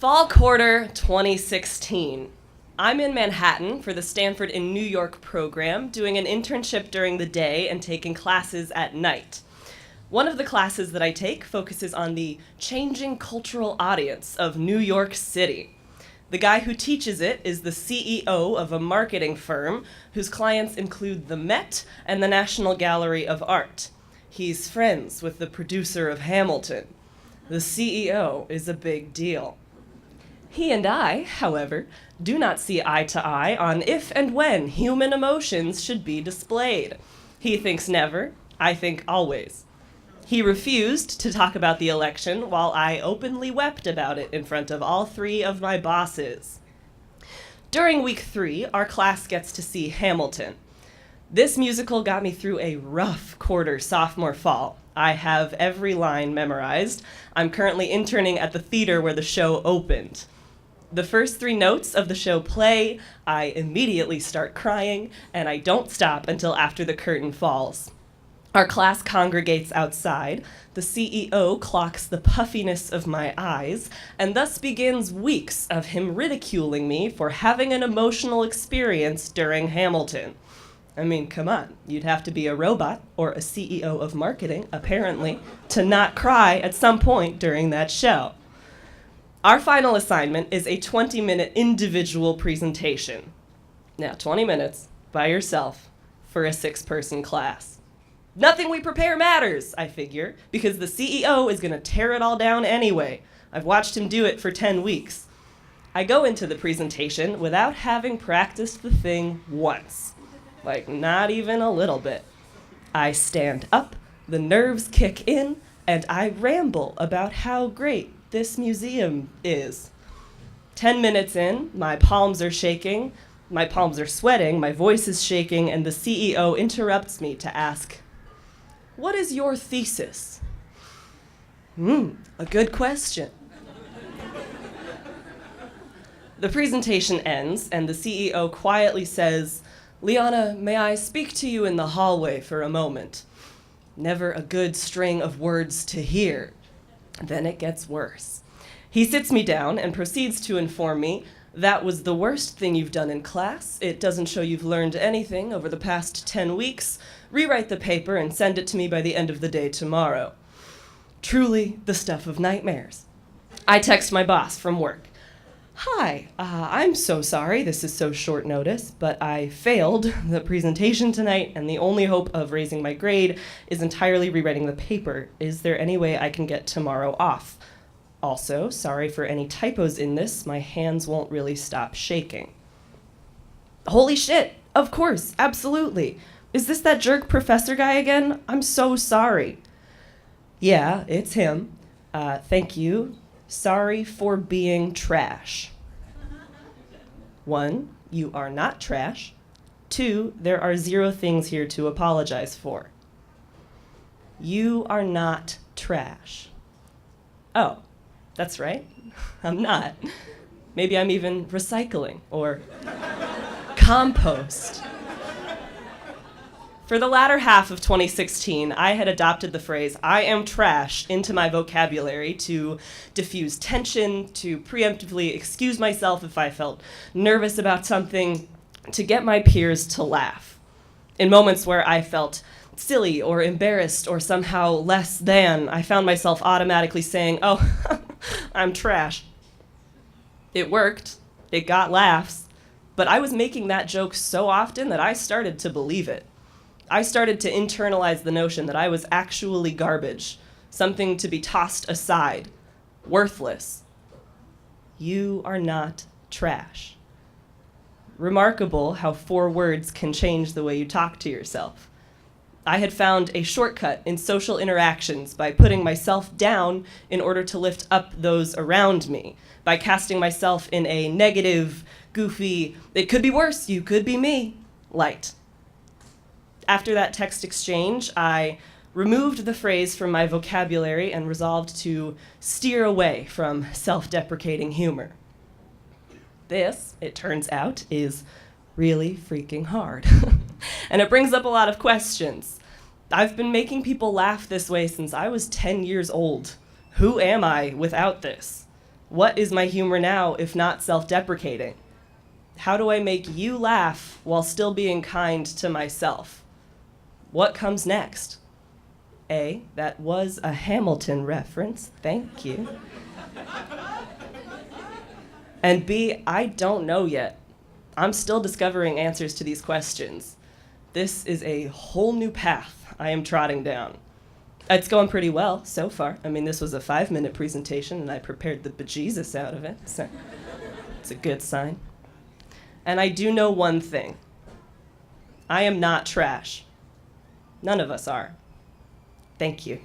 Fall quarter 2016. I'm in Manhattan for the Stanford in New York program, doing an internship during the day and taking classes at night. One of the classes that I take focuses on the changing cultural audience of New York City. The guy who teaches it is the CEO of a marketing firm whose clients include the Met and the National Gallery of Art. He's friends with the producer of Hamilton. The CEO is a big deal. He and I, however, do not see eye to eye on if and when human emotions should be displayed. He thinks never, I think always. He refused to talk about the election while I openly wept about it in front of all three of my bosses. During week 3, our class gets to see Hamilton. This musical got me through a rough quarter sophomore fall. I have every line memorized. I'm currently interning at the theater where the show opened. The first 3 notes of the show play, I immediately start crying, and I don't stop until after the curtain falls. Our class congregates outside. The CEO clocks the puffiness of my eyes, and thus begins weeks of him ridiculing me for having an emotional experience during Hamilton. I mean, come on, you'd have to be a robot or a CEO of marketing, apparently, to not cry at some point during that show. Our final assignment is a 20-minute individual presentation. Now, 20 minutes by yourself for a 6-person class. Nothing we prepare matters, I figure, because the CEO is going to tear it all down anyway. I've watched him do it for 10 weeks. I go into the presentation without having practiced the thing once. Like, not even a little bit. I stand up, the nerves kick in, and I ramble about how great this museum is. 10 minutes in, my palms are shaking, my palms are sweating, my voice is shaking, and the CEO interrupts me to ask, "What is your thesis?" A good question. The presentation ends, and the CEO quietly says, "Lianna, may I speak to you in the hallway for a moment?" Never a good string of words to hear. Then it gets worse. He sits me down and proceeds to inform me, "That was the worst thing you've done in class. It doesn't show you've learned anything over the past 10 weeks. Rewrite the paper and send it to me by the end of the day tomorrow." Truly the stuff of nightmares. I text my boss from work. "Hi, I'm so sorry this is so short notice, but I failed the presentation tonight, and the only hope of raising my grade is entirely rewriting the paper. Is there any way I can get tomorrow off? Also, sorry for any typos in this. My hands won't really stop shaking." Holy shit, of course, absolutely. Is this that jerk professor guy again? I'm so sorry. Yeah, it's him. Thank you. Sorry for being trash. 1, you are not trash. 2, there are 0 things here to apologize for. You are not trash. Oh, that's right. I'm not. Maybe I'm even recycling or compost. For the latter half of 2016, I had adopted the phrase, "I am trash," into my vocabulary to diffuse tension, to preemptively excuse myself if I felt nervous about something, to get my peers to laugh. In moments where I felt silly or embarrassed or somehow less than, I found myself automatically saying, "Oh, I'm trash." It worked. It got laughs. But I was making that joke so often that I started to believe it. I started to internalize the notion that I was actually garbage, something to be tossed aside, worthless. You are not trash. Remarkable how 4 words can change the way you talk to yourself. I had found a shortcut in social interactions by putting myself down in order to lift up those around me, by casting myself in a negative, goofy, "it could be worse, you could be me," light. After that text exchange, I removed the phrase from my vocabulary and resolved to steer away from self-deprecating humor. This, it turns out, is really freaking hard. And it brings up a lot of questions. I've been making people laugh this way since I was 10 years old. Who am I without this? What is my humor now if not self-deprecating? How do I make you laugh while still being kind to myself? What comes next? A, that was a Hamilton reference, thank you. And B, I don't know yet. I'm still discovering answers to these questions. This is a whole new path I am trotting down. It's going pretty well so far. I mean, this was a 5-minute presentation and I prepared the bejesus out of it, so it's a good sign. And I do know one thing. I am not trash. None of us are. Thank you.